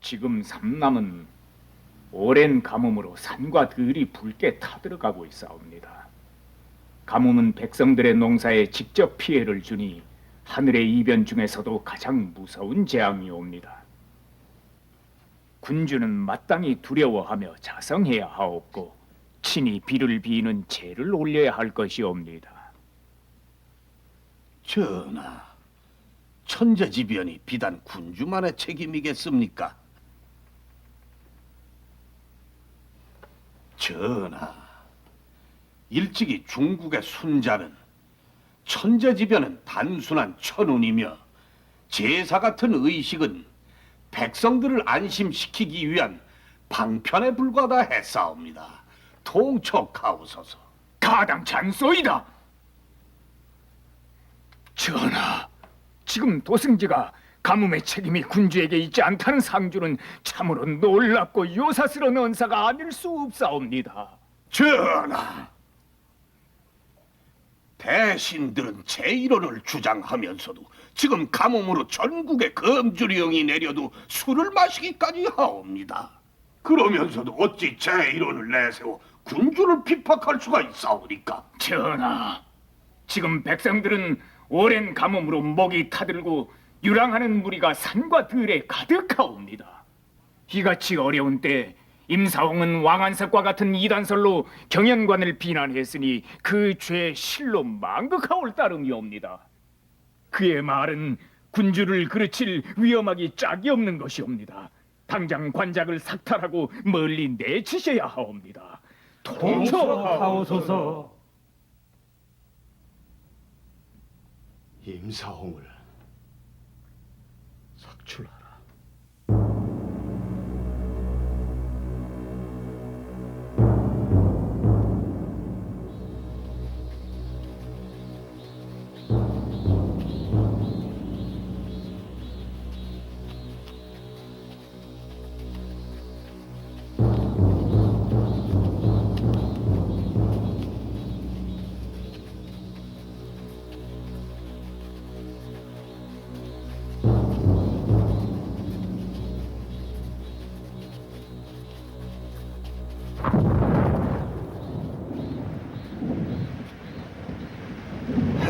지금 삼남은 오랜 가뭄으로 산과 들이 붉게 타들어가고 있사옵니다. 가뭄은 백성들의 농사에 직접 피해를 주니 하늘의 이변 중에서도 가장 무서운 재앙이옵니다. 군주는 마땅히 두려워하며 자성해야 하옵고 친히 비를 비이는 제를 올려야 할 것이옵니다. 전하, 천재지변이 비단 군주만의 책임이겠습니까? 전하, 일찍이 중국의 순자는 천재지변은 단순한 천운이며 제사 같은 의식은 백성들을 안심시키기 위한 방편에 불과하다 했사옵니다. 통촉하옵소서. 가당치 않소이다. 전하, 지금 도승지가 가뭄의 책임이 군주에게 있지 않다는 상주는 참으로 놀랍고 요사스러운 언사가 아닐 수 없사옵니다. 전하, 대신들은 제1호를 주장하면서도 지금 가뭄으로 전국에 금주령이 내려도 술을 마시기까지 하옵니다. 그러면서도 어찌 제1호를 내세워 군주를 핍박할 수가 있사오니까? 전하, 지금 백성들은 오랜 가뭄으로 목이 타들고 유랑하는 무리가 산과 들에 가득하옵니다. 이같이 어려운 때 임사홍은 왕안석과 같은 이단설로 경연관을 비난했으니 그 죄에 실로 망극하올 따름이옵니다. 그의 말은 군주를 그르칠 위험하기 짝이 없는 것이옵니다. 당장 관작을 삭탈하고 멀리 내치셔야 하옵니다. 통촉하옵소서. 임사홍을 삭출하라.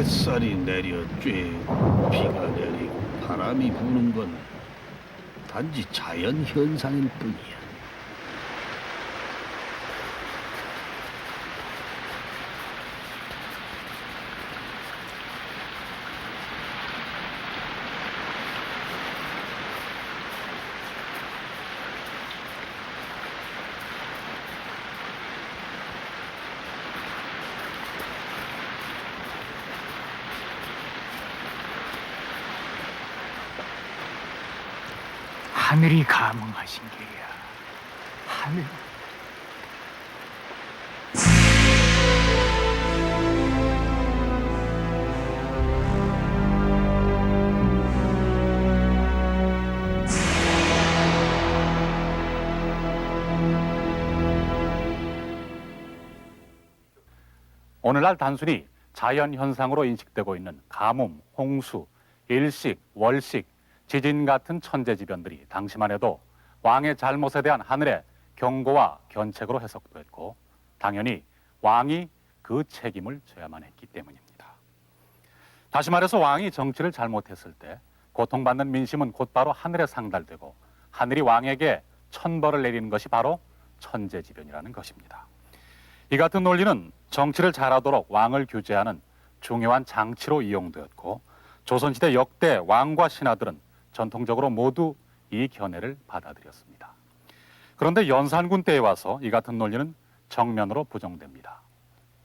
햇살이 내려 쬐고 비가 내리고 바람이 부는 건 단지 자연 현상일 뿐이야. 하늘이 감흥하신 게야. 하늘. 오늘날 단순히 자연현상으로 인식되고 있는 가뭄, 홍수, 일식, 월식, 지진 같은 천재지변들이 당시만 해도 왕의 잘못에 대한 하늘의 경고와 견책으로 해석됐고 당연히 왕이 그 책임을 져야만 했기 때문입니다. 다시 말해서 왕이 정치를 잘못했을 때 고통받는 민심은 곧바로 하늘에 상달되고 하늘이 왕에게 천벌을 내리는 것이 바로 천재지변이라는 것입니다. 이 같은 논리는 정치를 잘하도록 왕을 규제하는 중요한 장치로 이용되었고 조선시대 역대 왕과 신하들은 전통적으로 모두 이 견해를 받아들였습니다. 그런데 연산군 때에 와서 이 같은 논리는 정면으로 부정됩니다.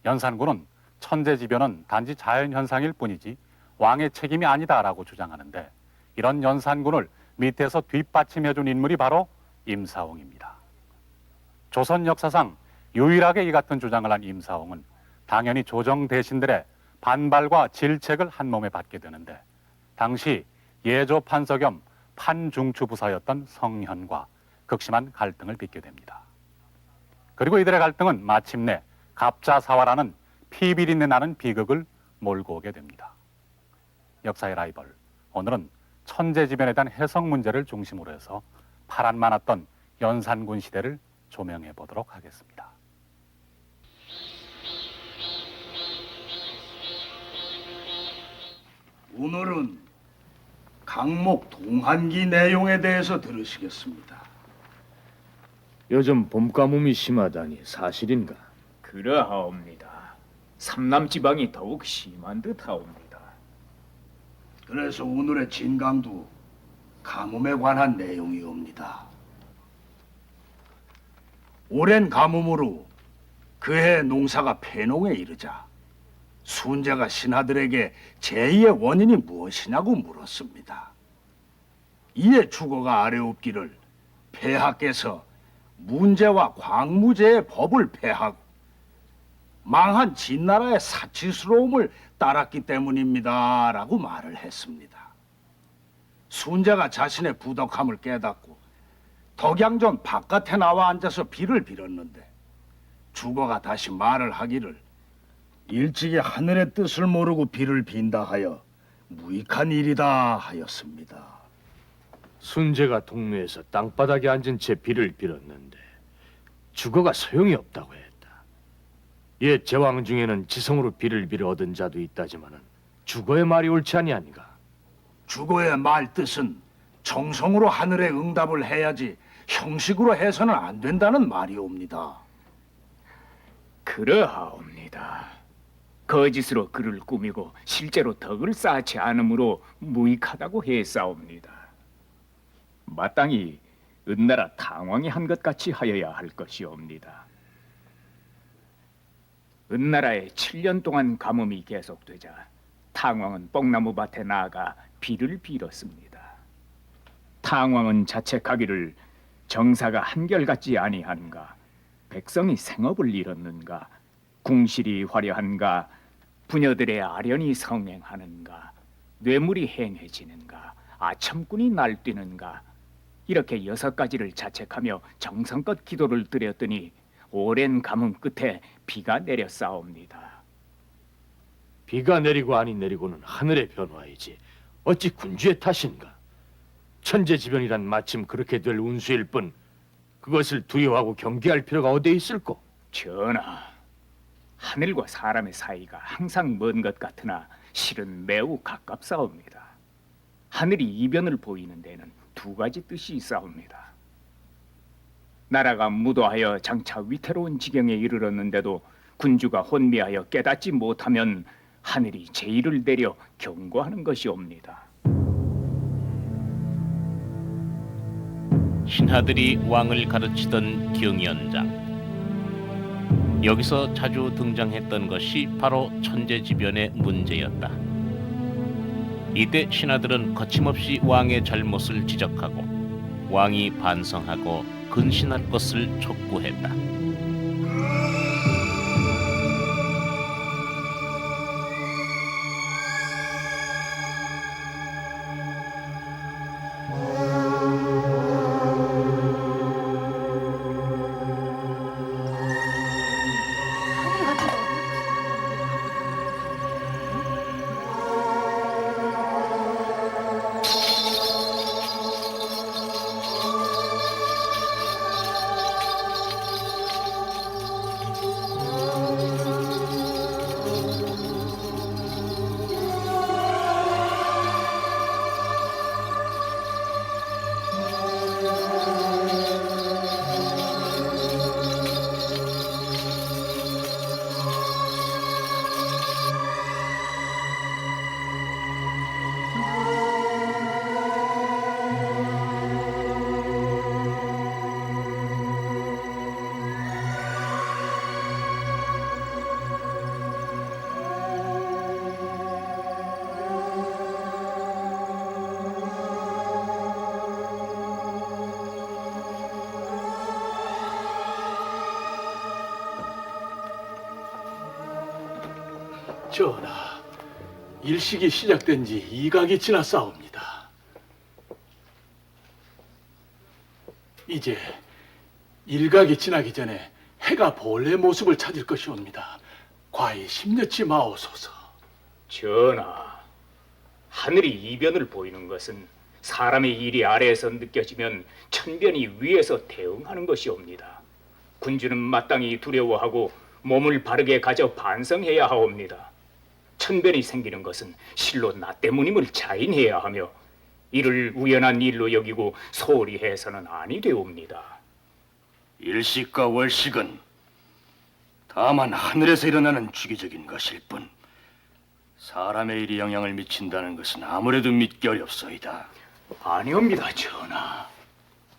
연산군은 천재지변은 단지 자연현상일 뿐이지 왕의 책임이 아니다라고 주장하는데 이런 연산군을 밑에서 뒷받침해준 인물이 바로 임사홍입니다. 조선 역사상 유일하게 이 같은 주장을 한 임사홍은 당연히 조정 대신들의 반발과 질책을 한 몸에 받게 되는데 당시 예조 판서 겸 판중추 부사였던 성현과 극심한 갈등을 빚게 됩니다. 그리고 이들의 갈등은 마침내 갑자사화라는 피비린내 나는 비극을 몰고 오게 됩니다. 역사의 라이벌, 오늘은 천재지변에 대한 해석 문제를 중심으로 해서 파란 많았던 연산군 시대를 조명해 보도록 하겠습니다. 오늘은 강목 동한기 내용에 대해서 들으시겠습니다. 요즘 봄 가뭄이 심하다니 사실인가? 그러하옵니다. 삼남 지방이 더욱 심한 듯하옵니다. 그래서 오늘의 진강도 가뭄에 관한 내용이옵니다. 오랜 가뭄으로 그해 농사가 폐농에 이르자 순자가 신하들에게 재해의 원인이 무엇이냐고 물었습니다. 이에 주거가 아뢰옵기를 폐하께서 문제와 광무제의 법을 폐하고 망한 진나라의 사치스러움을 따랐기 때문입니다 라고 말을 했습니다. 순자가 자신의 부덕함을 깨닫고 덕양전 바깥에 나와 앉아서 비를 빌었는데 주거가 다시 말을 하기를 일찍이 하늘의 뜻을 모르고 비를 빈다 하여 무익한 일이다 하였습니다. 순재가 동네에서 땅바닥에 앉은 채 비를 빌었는데 주거가 소용이 없다고 했다. 옛 제왕 중에는 지성으로 비를 빌어 얻은 자도 있다지만은 주거의 말이 옳지 아니한가? 주거의 말 뜻은 정성으로 하늘에 응답을 해야지 형식으로 해서는 안 된다는 말이옵니다. 그러하옵니다. 거짓으로 글을 꾸미고 실제로 덕을 쌓지 않으므로 무익하다고 했사옵니다. 마땅히 은나라 탕왕이 한 것 같이 하여야 할 것이옵니다. 은나라에 7년 동안 가뭄이 계속되자 탕왕은 뽕나무 밭에 나아가 비를 빌었습니다. 탕왕은 자책하기를 정사가 한결같지 아니한가, 백성이 생업을 잃었는가, 궁실이 화려한가, 부녀들의 아련이 성행하는가, 뇌물이 행해지는가, 아첨꾼이 날뛰는가, 이렇게 6가지를 자책하며 정성껏 기도를 드렸더니 오랜 가뭄 끝에 비가 내렸사옵니다. 비가 내리고 아니 내리고는 하늘의 변화이지 어찌 군주의 탓인가? 천재지변이란 마침 그렇게 될 운수일 뿐 그것을 두려워하고 경계할 필요가 어디에 있을꼬? 전하, 하늘과 사람의 사이가 항상 먼 것 같으나 실은 매우 가깝사옵니다. 하늘이 이변을 보이는 데는 2가지 뜻이 있사옵니다. 나라가 무도하여 장차 위태로운 지경에 이르렀는데도 군주가 혼미하여 깨닫지 못하면 하늘이 제의를 내려 경고하는 것이옵니다. 신하들이 왕을 가르치던 경연장. 여기서 자주 등장했던 것이 바로 천재지변의 문제였다. 이때 신하들은 거침없이 왕의 잘못을 지적하고 왕이 반성하고 근신할 것을 촉구했다. 전하, 일식이 시작된 지 2각이 지났사옵니다. 이제 1각이 지나기 전에 해가 본래 모습을 찾을 것이옵니다. 과히 심려치 마옵소서. 전하, 하늘이 이변을 보이는 것은 사람의 일이 아래에서 느껴지면 천변이 위에서 대응하는 것이옵니다. 군주는 마땅히 두려워하고 몸을 바르게 가져 반성해야 하옵니다. 천변이 생기는 것은 실로 나 때문임을 자인해야 하며 이를 우연한 일로 여기고 소홀히 해서는 아니 되옵니다. 일식과 월식은 다만 하늘에서 일어나는 주기적인 것일 뿐 사람의 일이 영향을 미친다는 것은 아무래도 믿기 어렵소이다. 아니옵니다, 전하.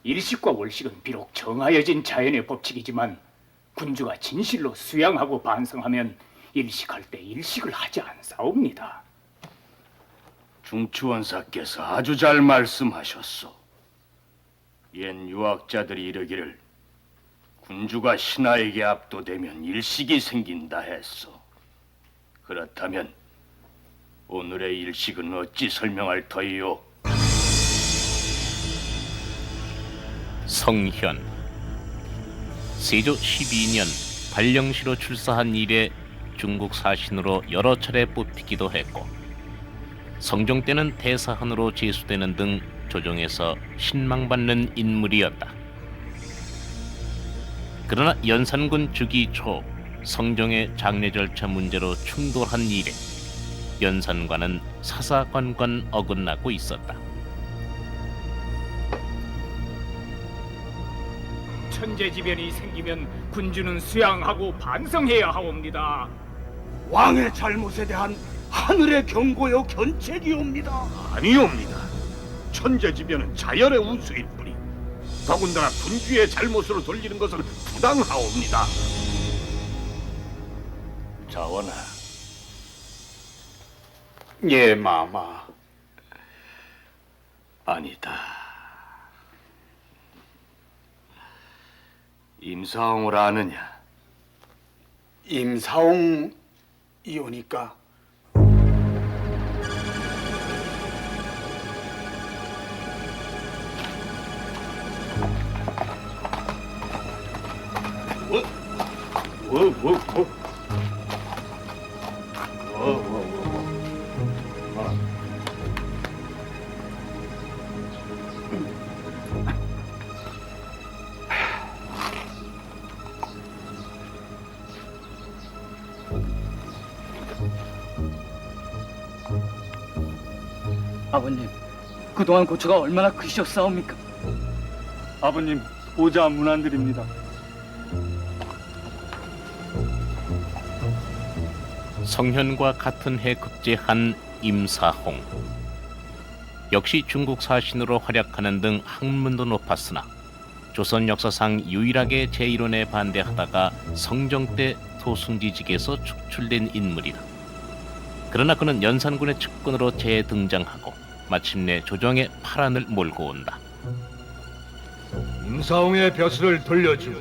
일식과 월식은 비록 정하여진 자연의 법칙이지만 군주가 진실로 수양하고 반성하면 일식할 때 일식을 하지 않사옵니다. 중추원사께서 아주 잘 말씀하셨소. 옛 유학자들이 이르기를 군주가 신하에게 압도되면 일식이 생긴다 했소. 그렇다면 오늘의 일식은 어찌 설명할 터이요? 성현 세조 12년 발령시로 출사한 이래 중국 사신으로 여러 차례 뽑히기도 했고 성종 때는 대사한으로 제수되는 등 조정에서 신망받는 인물이었다. 그러나 연산군 주기 초 성종의 장례 절차 문제로 충돌한 이래 연산관은 사사관관 어긋나고 있었다. 천재지변이 생기면 군주는 수양하고 반성해야 하옵니다. 왕의 잘못에 대한 하늘의 경고요 견책이옵니다. 아니옵니다. 천재지변은 자연의 운수일 뿐이 더군다나 군주의 잘못으로 돌리는 것은 부당하옵니다. 자원아, 예, 마마. 아니다. 임사홍을 아느냐? 임사홍 이오니까 아버님, 그동안 고초가 얼마나 크셨사옵니까? 아버님, 보자 문안드립니다. 성현과 같은 해 급제한 임사홍. 역시 중국 사신으로 활약하는 등 학문도 높았으나 조선 역사상 유일하게 제1원에 반대하다가 성종 때 도승지직에서 축출된 인물이다. 그러나 그는 연산군의 측근으로 재등장하고 마침내 조정의 파란을 몰고 온다. 임사홍의 벼슬을 돌려주고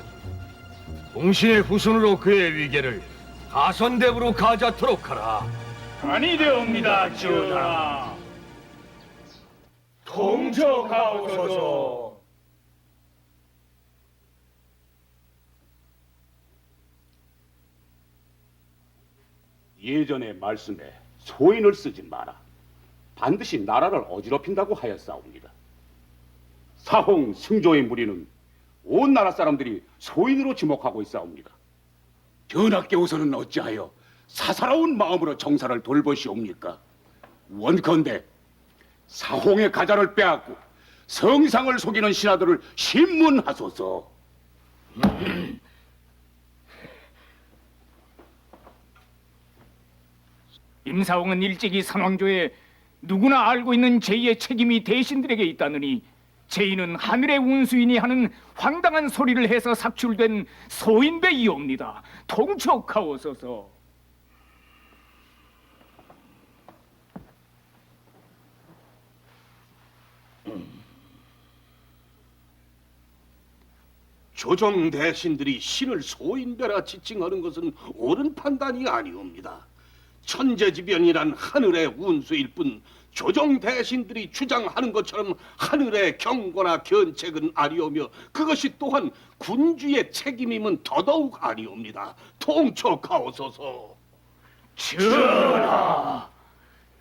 공신의 후손으로 그의 위계를 가선대부로 가자토록 하라. 아니 되옵니다, 전하. 통촉하옵소서. 예전의 말씀에 소인을 쓰지 마라. 반드시 나라를 어지럽힌다고 하였사옵니다. 사홍 승조의 무리는 온 나라 사람들이 소인으로 지목하고 있사옵니다. 전하께서는 어찌하여 사사로운 마음으로 정사를 돌보시옵니까? 원컨대 사홍의 가자를 빼앗고 성상을 속이는 신하들을 신문하소서. 임사홍은 일찍이 선왕조에 누구나 알고 있는 제2의 책임이 대신들에게 있다느니 제2는 하늘의 운수이니 하는 황당한 소리를 해서 삭출된 소인배이옵니다. 통촉하옵소서. 조정 대신들이 신을 소인배라 지칭하는 것은 옳은 판단이 아니옵니다. 천재지변이란 하늘의 운수일 뿐 조정 대신들이 주장하는 것처럼 하늘의 경고나 견책은 아니오며 그것이 또한 군주의 책임임은 더더욱 아니옵니다. 통촉하옵소서. 전하,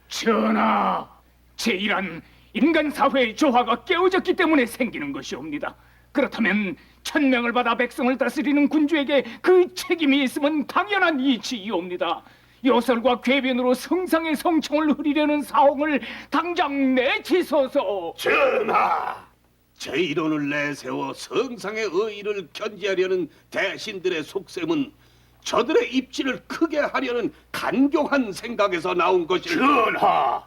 전하, 제1한 인간 사회의 조화가 깨어졌기 때문에 생기는 것이옵니다. 그렇다면 천명을 받아 백성을 다스리는 군주에게 그 책임이 있음은 당연한 이치이옵니다. 요설과 궤변으로 성상의 성청을 흐리려는 사홍을 당장 내치소서. 전하, 제 이론을 내세워 성상의 의의를 견지하려는 대신들의 속셈은 저들의 입지를 크게 하려는 간교한 생각에서 나온 것일. 전하,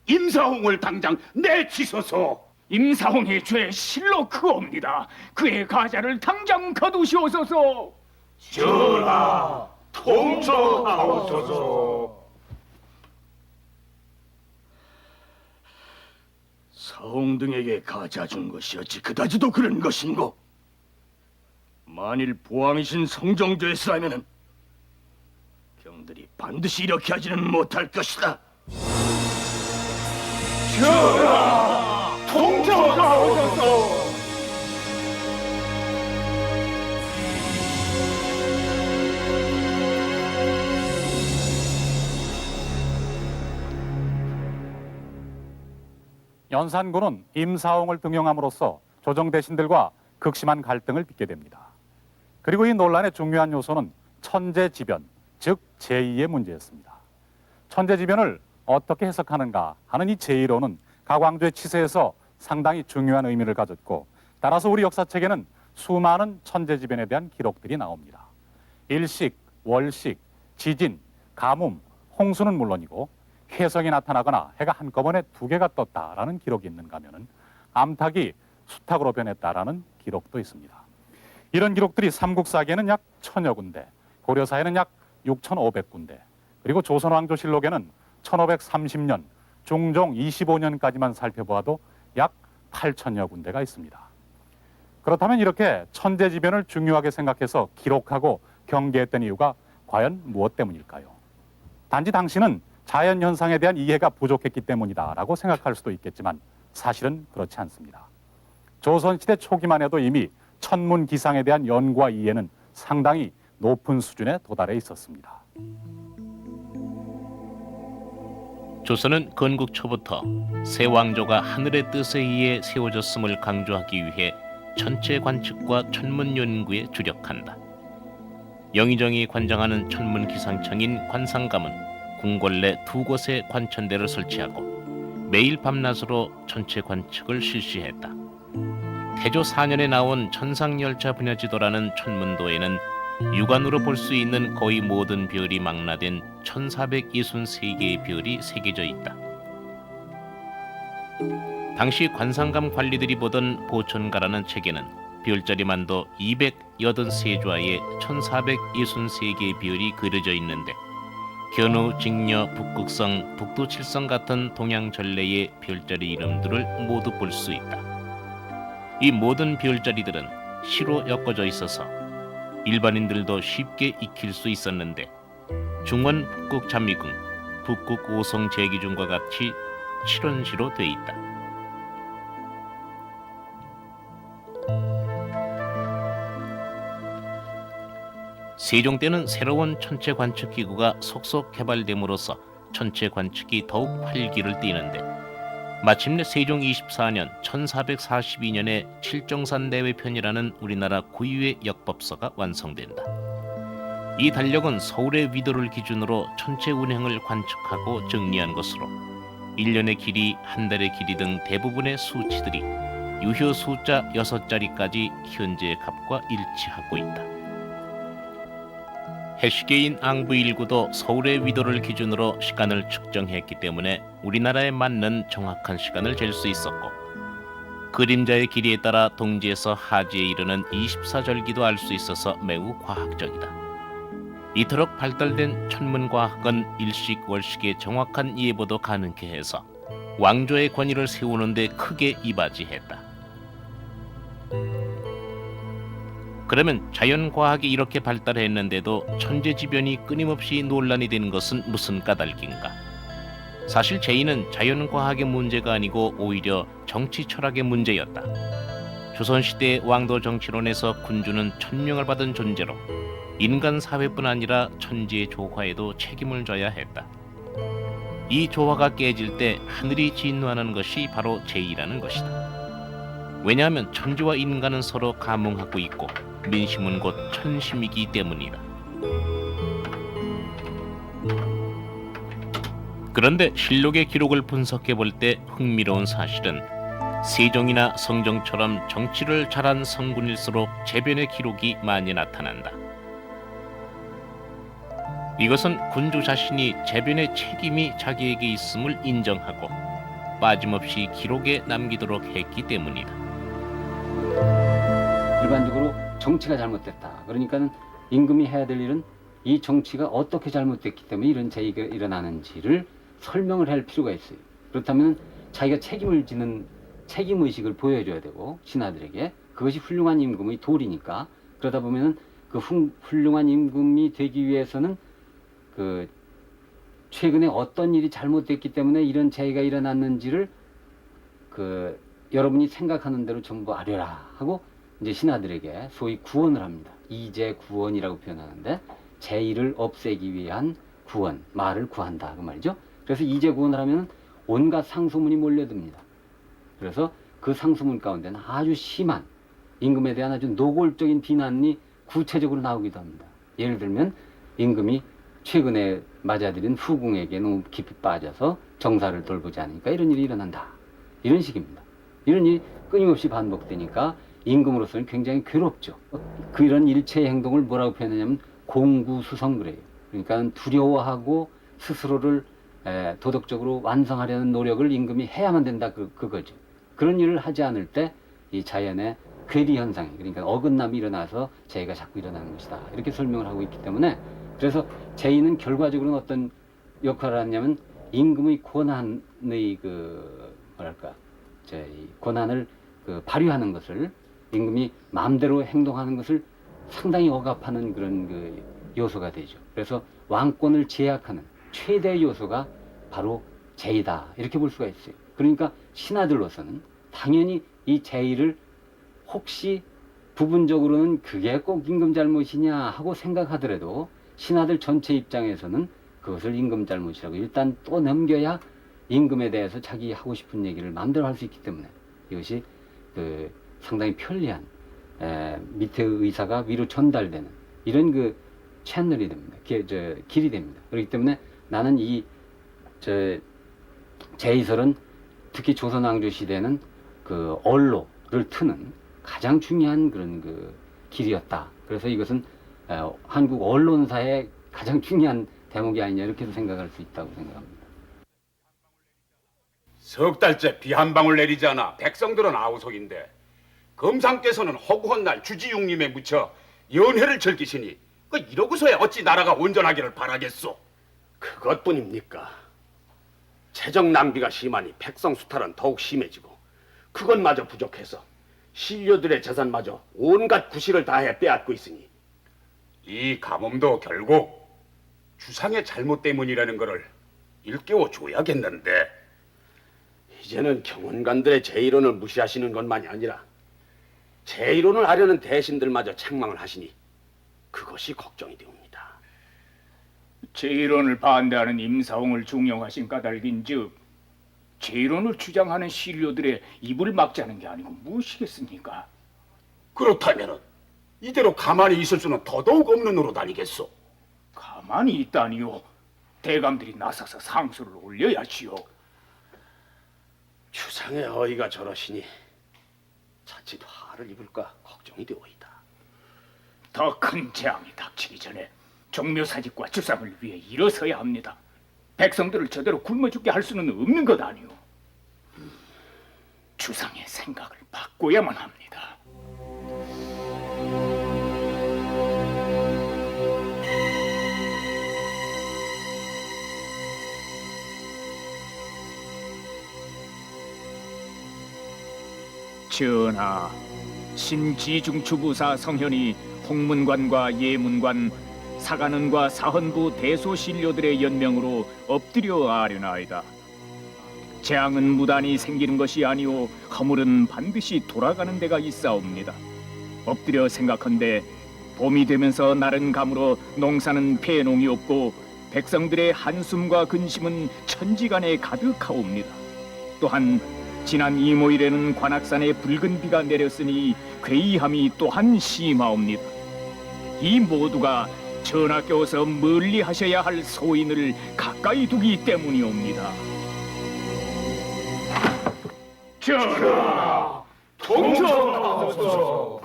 임사홍을 당장 내치소서. 임사홍의 죄 실로 크옵니다. 그의 가자를 당장 거두시옵소서. 전하, 통정하옵소서. 사홍 등에게 가자 준 것이 어찌 그다지도 그런 것인고? 만일 보왕이신 성정조였으라면은 경들이 반드시 이렇게 하지는 못할 것이다. 통정하옵소서. 연산군은 임사홍을 등용함으로써 조정 대신들과 극심한 갈등을 빚게 됩니다. 그리고 이 논란의 중요한 요소는 천재지변, 즉 제2의 문제였습니다. 천재지변을 어떻게 해석하는가 하는 이 제1호는 가광조의 치세에서 상당히 중요한 의미를 가졌고, 따라서 우리 역사책에는 수많은 천재지변에 대한 기록들이 나옵니다. 일식, 월식, 지진, 가뭄, 홍수는 물론이고 혜성이 나타나거나 해가 한꺼번에 2개가 떴다라는 기록이 있는가 하면은 암탉이 수탉으로 변했다라는 기록도 있습니다. 이런 기록들이 삼국사기에는 약 1000여 군데, 고려사에는 약 6500군데, 그리고 조선왕조실록에는 1530년, 중종 25년까지만 살펴보아도 약 8000여 군데가 있습니다. 그렇다면 이렇게 천재지변을 중요하게 생각해서 기록하고 경계했던 이유가 과연 무엇 때문일까요? 단지 당시는 자연현상에 대한 이해가 부족했기 때문이다라고 생각할 수도 있겠지만 사실은 그렇지 않습니다. 조선시대 초기만 해도 이미 천문기상에 대한 연구와 이해는 상당히 높은 수준에 도달해 있었습니다. 조선은 건국 초부터 새 왕조가 하늘의 뜻에 의해 세워졌음을 강조하기 위해 천체 관측과 천문 연구에 주력한다. 영의정이 관장하는 천문 기상청인 관상감은 궁궐 내 2곳에 관천대를 설치하고 매일 밤낮으로 천체 관측을 실시했다. 태조 4년에 나온 천상열차 분야지도라는 천문도에는 육안으로 볼 수 있는 거의 모든 별이 망라된 1463개의 별이 새겨져 있다. 당시 관상감 관리들이 보던 보천가라는 책에는 별자리만도 283좌에 1463개의 별이 그려져 있는데 견우, 직녀, 북극성, 북두칠성 같은 동양 전래의 별자리 이름들을 모두 볼 수 있다. 이 모든 별자리들은 시로 엮어져 있어서 일반인들도 쉽게 익힐 수 있었는데 중원 북극 잠미궁, 북극 오성 제기중과 같이 칠원시로 돼 있다. 세종 때는 새로운 천체 관측 기구가 속속 개발됨으로써 천체 관측이 더욱 활기를 띠는데 마침내 세종 24년 1442년에 칠정산 내외편이라는 우리나라 고유의 역법서가 완성된다. 이 달력은 서울의 위도를 기준으로 천체 운행을 관측하고 정리한 것으로 1년의 길이, 한 달의 길이 등 대부분의 수치들이 유효 숫자 6자리까지 현재의 값과 일치하고 있다. 해시계인 앙부일구도 서울의 위도를 기준으로 시간을 측정했기 때문에 우리나라에 맞는 정확한 시간을 잴 수 있었고 그림자의 길이에 따라 동지에서 하지에 이르는 24절기도 알 수 있어서 매우 과학적이다. 이토록 발달된 천문과학은 일식, 월식의 정확한 예보도 가능케 해서 왕조의 권위를 세우는 데 크게 이바지했다. 그러면 자연과학이 이렇게 발달했는데도 천재지변이 끊임없이 논란이 되는 것은 무슨 까닭인가? 사실 제2는 자연과학의 문제가 아니고 오히려 정치 철학의 문제였다. 조선시대의 왕도 정치론에서 군주는 천명을 받은 존재로 인간 사회뿐 아니라 천지의 조화에도 책임을 져야 했다. 이 조화가 깨질 때 하늘이 진노하는 것이 바로 제의라는 것이다. 왜냐하면 천지와 인간은 서로 감응하고 있고 민심은 곧 천심이기 때문이다. 그런데 실록의 기록을 분석해 볼 때 흥미로운 사실은 세종이나 성종처럼 정치를 잘한 성군일수록 재변의 기록이 많이 나타난다. 이것은 군주 자신이 재변의 책임이 자기에게 있음을 인정하고 빠짐없이 기록에 남기도록 했기 때문이다. 일반적으로 정치가 잘못됐다. 그러니까 임금이 해야 될 일은 이 정치가 어떻게 잘못됐기 때문에 이런 제의가 일어나는지를 설명을 할 필요가 있어요. 그렇다면 자기가 책임을 지는 책임의식을 보여줘야 되고 신하들에게 그것이 훌륭한 임금의 도리니까 그러다 보면은 그 훌륭한 임금이 되기 위해서는 그 최근에 어떤 일이 잘못됐기 때문에 이런 제의가 일어났는지를 그 여러분이 생각하는 대로 전부 아뢰라 하고 이제 신하들에게 소위 구원을 합니다. 이제 구원이라고 표현하는데 제의를 없애기 위한 구원, 말을 구한다 그 말이죠. 그래서 이제 구원을 하면 온갖 상소문이 몰려듭니다. 그래서 그 상소문 가운데는 아주 심한 임금에 대한 아주 노골적인 비난이 구체적으로 나오기도 합니다. 예를 들면 임금이 최근에 맞아들인 후궁에게 너무 깊이 빠져서 정사를 돌보지 않으니까 이런 일이 일어난다. 이런 식입니다. 이런 일이 끊임없이 반복되니까 임금으로서는 굉장히 괴롭죠. 그런 일체의 행동을 뭐라고 표현하냐면 공구수성 그래요. 그러니까 두려워하고 스스로를 도덕적으로 완성하려는 노력을 임금이 해야만 된다 그거죠. 그런 일을 하지 않을 때 이 자연의 괴리 현상이 그러니까 어긋남이 일어나서 제의가 자꾸 일어나는 것이다. 이렇게 설명을 하고 있기 때문에 그래서 제의는 결과적으로는 어떤 역할을 하냐면 임금의 권한의 그 뭐랄까 권한을 그 발휘하는 것을 임금이 마음대로 행동하는 것을 상당히 억압하는 그런 그 요소가 되죠. 그래서 왕권을 제약하는 최대 요소가 바로 제의다 이렇게 볼 수가 있어요. 그러니까 신하들로서는 당연히 이 제의를 혹시 부분적으로는 그게 꼭 임금 잘못이냐 하고 생각하더라도 신하들 전체 입장에서는 그것을 임금 잘못이라고 일단 또 넘겨야 임금에 대해서 자기 하고 싶은 얘기를 마음대로 할 수 있기 때문에 이것이 그 상당히 편리한 밑에의 의사가 위로 전달되는 이런 그 채널이 됩니다. 길이 됩니다. 그렇기 때문에 나는 이 제의설은 특히 조선왕조 시대는 그 언로를 트는 가장 중요한 그런 그 길이었다. 그래서 이것은 한국 언론사의 가장 중요한 대목이 아니냐 이렇게도 생각할 수 있다고 생각합니다. 석 달째 비 한 방울 내리지 않아 백성들은 아우성인데 검상께서는 허구한 날 주지육림에 묻혀 연회를 즐기시니 이러고서야 어찌 나라가 온전하기를 바라겠소. 그것뿐입니까? 재정 낭비가 심하니 백성 수탈은 더욱 심해지고 그것마저 부족해서 신료들의 재산마저 온갖 구실을 다해 빼앗고 있으니 이 가뭄도 결국 주상의 잘못 때문이라는 것을 일깨워 줘야겠는데 이제는 경원관들의 제의론을 무시하시는 것만이 아니라 제의론을 하려는 대신들마저 책망을 하시니 그것이 걱정이 되옵니다. 제의론을 반대하는 임사홍을 중용하신 까닭인즉 제의론을 주장하는 신료들의 입을 막자는 게 아니고 무엇이겠습니까? 그렇다면 이대로 가만히 있을 수는 더더욱 없는 노릇 아니겠소? 가만히 있다니요. 대감들이 나서서 상소를 올려야지요. 주상의 어이가 저러시니 자칫 화를 입을까 걱정이 되오이다. 더 큰 재앙이 닥치기 전에 종묘사직과 주상을 위해 일어서야 합니다. 백성들을 저대로 굶어 죽게 할 수는 없는 것 아니오. 주상의 생각을 바꿔야만 합니다. 전하, 신지중추부사 성현이 홍문관과 예문관, 사관원과 사헌부 대소신료들의 연명으로 엎드려 아뢰나이다. 재앙은 무단히 생기는 것이 아니오 허물은 반드시 돌아가는 데가 있사옵니다. 엎드려 생각한데 봄이 되면서 나른 감으로 농사는 폐농이 없고 백성들의 한숨과 근심은 천지간에 가득하옵니다. 또한 지난 이모일에는 관악산에 붉은 비가 내렸으니 괴이함이 또한 심하옵니다. 이 모두가 전하께서 멀리 하셔야 할 소인을 가까이 두기 때문이옵니다. 전하, 통촉하소서.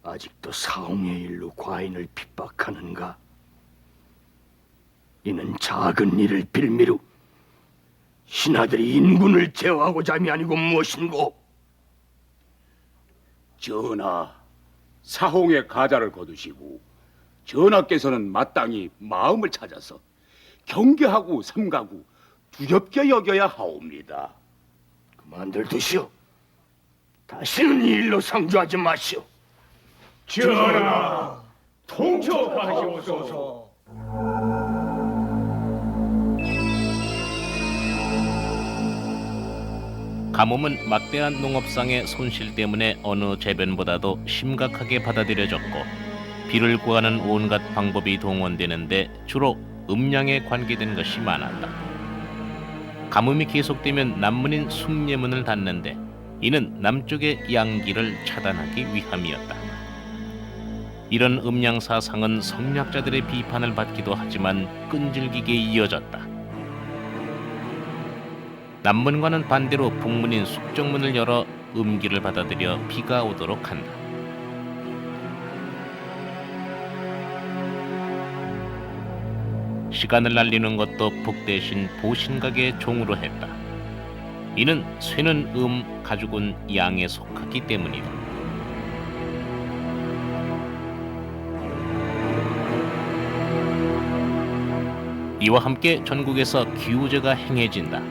아직도 사홍의 일로 과인을 핍박하는가? 이는 작은 일을 빌미로 신하들이 인군을 제어하고자 함이 아니고 무엇인고? 전하, 사홍의 가자를 거두시고 전하께서는 마땅히 마음을 찾아서 경계하고 삼가고 두렵게 여겨야 하옵니다. 그만들 두시오. 다시는 이 일로 상주하지 마시오. 전하, 통촉하시옵소서. 가뭄은 막대한 농업상의 손실 때문에 어느 재변보다도 심각하게 받아들여졌고 비를 구하는 온갖 방법이 동원되는데 주로 음양에 관계된 것이 많았다. 가뭄이 계속되면 남문인 숭례문을 닫는데 이는 남쪽의 양기를 차단하기 위함이었다. 이런 음양 사상은 성략자들의 비판을 받기도 하지만 끈질기게 이어졌다. 남문과는 반대로 북문인 숙정문을 열어 음기를 받아들여 비가 오도록 한다. 시간을 날리는 것도 북 대신 보신각의 종으로 했다. 이는 쇠는 가죽은 양에 속하기 때문이다. 이와 함께 전국에서 기우제가 행해진다.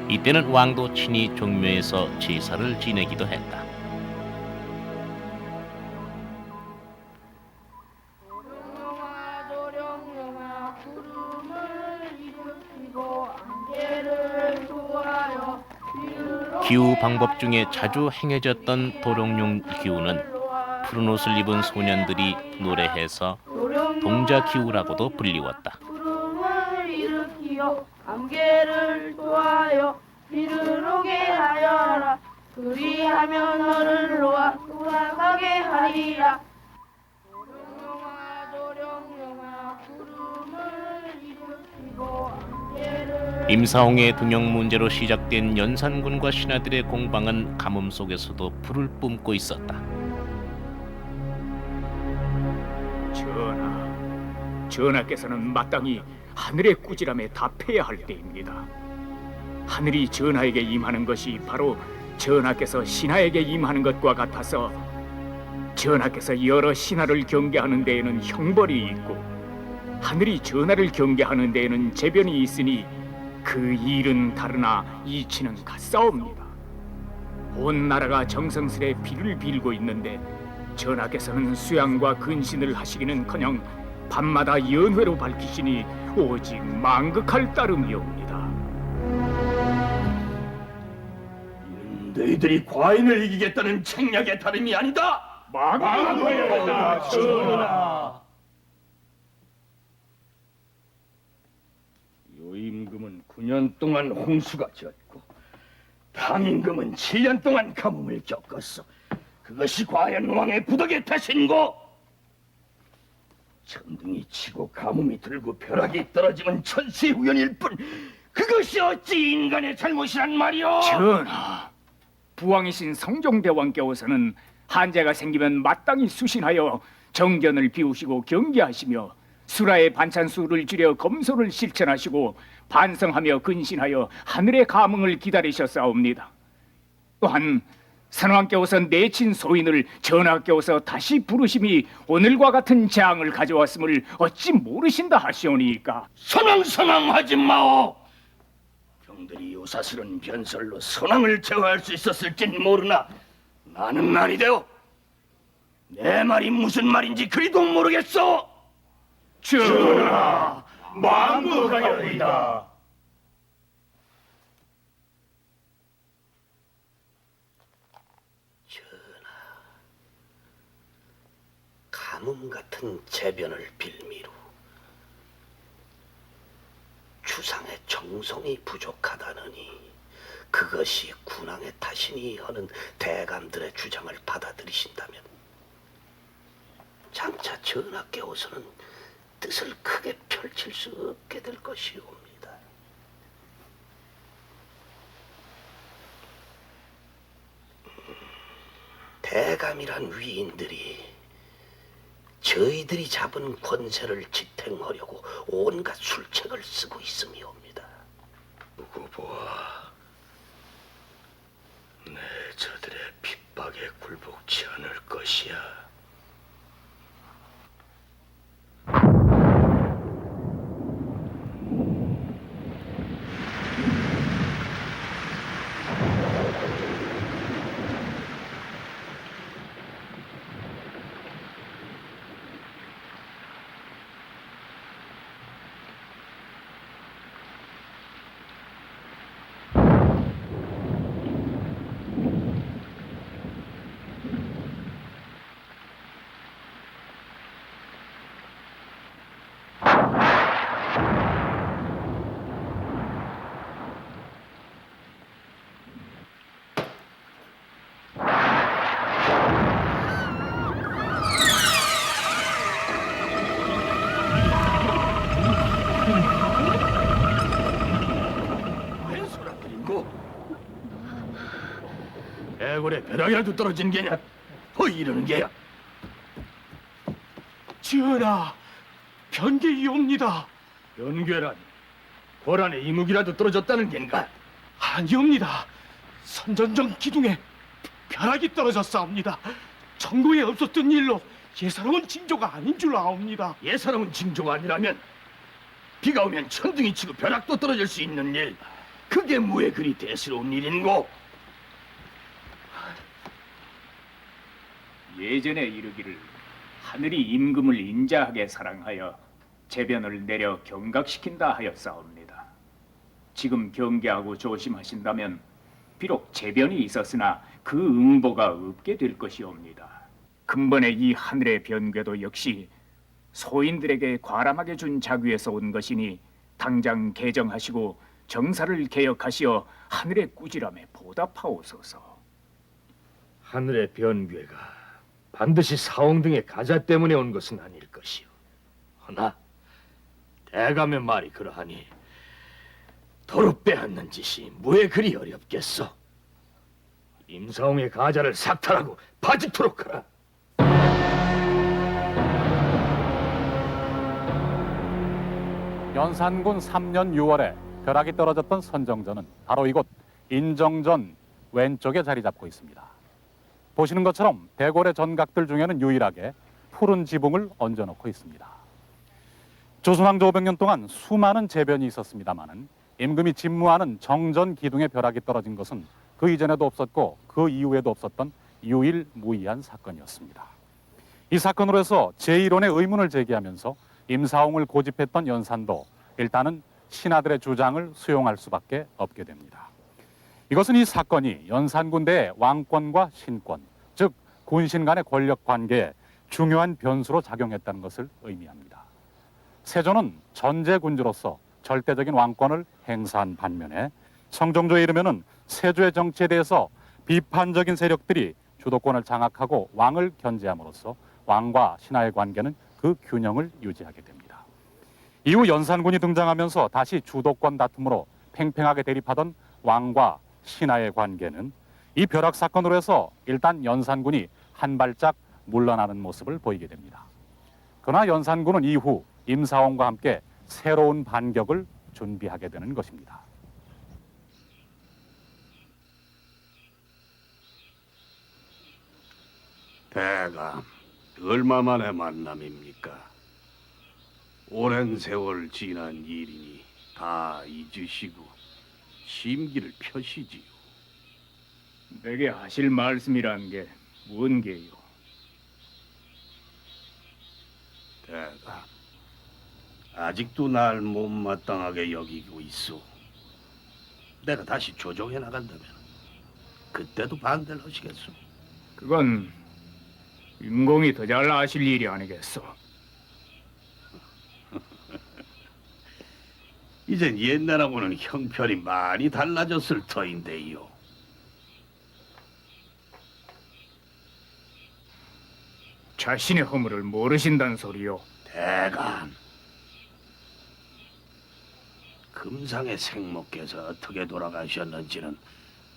이때는 왕도 친히 종묘에서 제사를 지내기도 했다. 기우 방법 중에 자주 행해졌던 도룡뇽 기우는 푸른 옷을 입은 소년들이 노래해서 동자기우라고도 불리웠다. 구름을 일으키어 안개를 도하여 비를 오게 하여라. 그리하면 너를 놓아 돌아가게 하리라. 도룡뇽아 도룡뇽아 구름을 일으키고 안개를. 임사홍의 등용 문제로 시작된 연산군과 신하들의 공방은 가뭄 속에서도 불을 뿜고 있었다. 전하께서는 마땅히 하늘의 꾸지람에 답해야 할 때입니다. 하늘이 전하에게 임하는 것이 바로 전하께서 신하에게 임하는 것과 같아서 전하께서 여러 신하를 경계하는 데에는 형벌이 있고 하늘이 전하를 경계하는 데에는 재변이 있으니 그 일은 다르나 이치는 같사옵니다. 온 나라가 정성스레 비를 빌고 있는데 전하께서는 수양과 근신을 하시기는커녕 밤마다 연회로 밝히시니 오직 망극할 따름이옵니다. 너희들이 과인을 이기겠다는 책략의 다름이 아니다. 망극하여라 전하. 요임금은 9년 동안 홍수가 졌고 탕임금은 7년 동안 가뭄을 겪었어. 그것이 과연 왕의 부덕의 탓인고? 천둥이 치고 가뭄이 들고 벼락이 떨어지면 천수의 우연일 뿐 그것이 어찌 인간의 잘못이란 말이오? 전하, 부왕이신 성종대왕께서는 한재가 생기면 마땅히 수신하여 정견을 비우시고 경계하시며 수라의 반찬수를 줄여 검소를 실천하시고 반성하며 근신하여 하늘의 감흥을 기다리셨사옵니다. 또한 선왕께서 내친 소인을 전하께서 다시 부르심이 오늘과 같은 재앙을 가져왔음을 어찌 모르신다 하시오니까. 선왕하지 마오. 병들이 요사스런 변설로 선왕을 제어할 수 있었을진 모르나 나는 아니되오. 내 말이 무슨 말인지 그리도 모르겠소. 전하, 망극하여이다. 가뭄 구름 같은 재변을 빌미로 주상의 정성이 부족하다느니 그것이 군왕의 탓이니 하는 대감들의 주장을 받아들이신다면 장차 전하께서는 뜻을 크게 펼칠 수 없게 될 것이옵니다. 대감이란 위인들이 저희들이 잡은 권세를 지탱하려고 온갖 술책을 쓰고 있음이옵니다. 두고 보아, 내 저들의 핍박에 굴복치 않을 것이야. 애골에 벼락이라도 떨어진 게냐? 뭐 이러는 게야? 전하, 변개이옵니다. 변괴라니, 고란에 이묵이라도 떨어졌다는 겐가? 아니옵니다. 선전정 기둥에 벼락이 떨어졌사옵니다. 전국에 없었던 일로 예사로운 징조가 아닌 줄 아옵니다. 예사로운 징조가 아니라면 비가 오면 천둥이 치고 벼락도 떨어질 수 있는 일, 그게 뭐에 그리 대수로운 일인고? 예전에 이르기를 하늘이 임금을 인자하게 사랑하여 재변을 내려 경각시킨다 하였사옵니다. 지금 경계하고 조심하신다면 비록 재변이 있었으나 그 응보가 없게 될 것이옵니다. 근본에 이 하늘의 변괴도 역시 소인들에게 과람하게 준 자귀에서 온 것이니 당장 개정하시고 정사를 개혁하시어 하늘의 꾸지람에 보답하옵소서. 하늘의 변괴가 반드시 사홍 등의 가자 때문에 온 것은 아닐 것이오. 허나 대감의 말이 그러하니 도로 빼앗는 짓이 뭐에 그리 어렵겠소. 임사홍의 가자를 삭탈하고 파직토록 하라. 연산군 3년 6월에 벼락이 떨어졌던 선정전은 바로 이곳 인정전 왼쪽에 자리 잡고 있습니다. 보시는 것처럼 대궐의 전각들 중에는 유일하게 푸른 지붕을 얹어놓고 있습니다. 조선왕조 500년 동안 수많은 재변이 있었습니다마는 임금이 집무하는 정전 기둥에 벼락이 떨어진 것은 그 이전에도 없었고 그 이후에도 없었던 유일무이한 사건이었습니다. 이 사건으로 해서 제1원의 의문을 제기하면서 임사홍을 고집했던 연산도 일단은 신하들의 주장을 수용할 수밖에 없게 됩니다. 이것은 이 사건이 연산군대의 왕권과 신권, 즉 군신 간의 권력 관계에 중요한 변수로 작용했다는 것을 의미합니다. 세조는 전제군주로서 절대적인 왕권을 행사한 반면에 성종조에 이르면은 세조의 정치에 대해서 비판적인 세력들이 주도권을 장악하고 왕을 견제함으로써 왕과 신하의 관계는 그 균형을 유지하게 됩니다. 이후 연산군이 등장하면서 다시 주도권 다툼으로 팽팽하게 대립하던 왕과 신하의 관계는 이 벼락 사건으로 해서 일단 연산군이 한 발짝 물러나는 모습을 보이게 됩니다. 그러나 연산군은 이후 임사홍과 함께 새로운 반격을 준비하게 되는 것입니다. 대감, 얼마 만의 만남입니까? 오랜 세월 지난 일이니 다 잊으시고 심기를 펴시지요. 내게 하실 말씀이란 게 뭔 게요? 대감, 아직도 날 못마땅하게 여기고 있어. 내가 다시 조정해 나간다면 그때도 반대를 하시겠소? 그건 임공이 더 잘 아실 일이 아니겠소. 이젠 옛날하고는 형편이 많이 달라졌을 터인데요. 자신의 허물을 모르신단 소리요. 대감, 금상의 생모께서 어떻게 돌아가셨는지는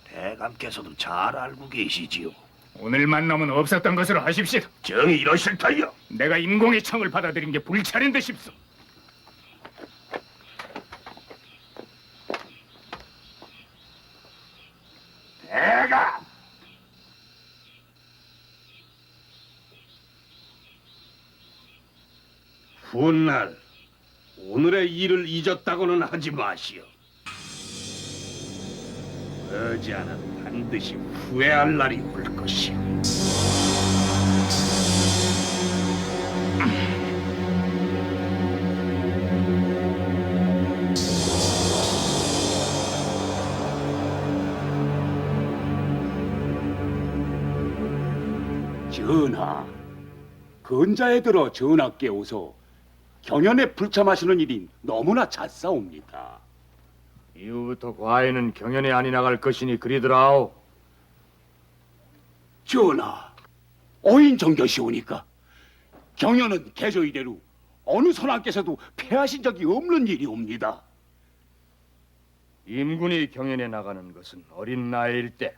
대감께서도 잘 알고 계시지요. 오늘 만남은 없었던 것으로 하십시오. 정이 이러실 터이요. 내가 임공의 청을 받아들인 게 불찰인 듯십소. 대감! 훗날 오늘의 일을 잊었다고는 하지 마시오. 머지않아 반드시 후회할 날이 올 것이오. 전하, 근자에 들어 전하께 오서 경연에 불참하시는 일이 너무나 잦사옵니다. 이후부터 과인은 경연에 안이 나갈 것이니 그리더라오. 전하, 어인 정겨시오니까 경연은 개조 이래로 어느 선왕께서도 패하신 적이 없는 일이옵니다. 임군이 경연에 나가는 것은 어린 나이일 때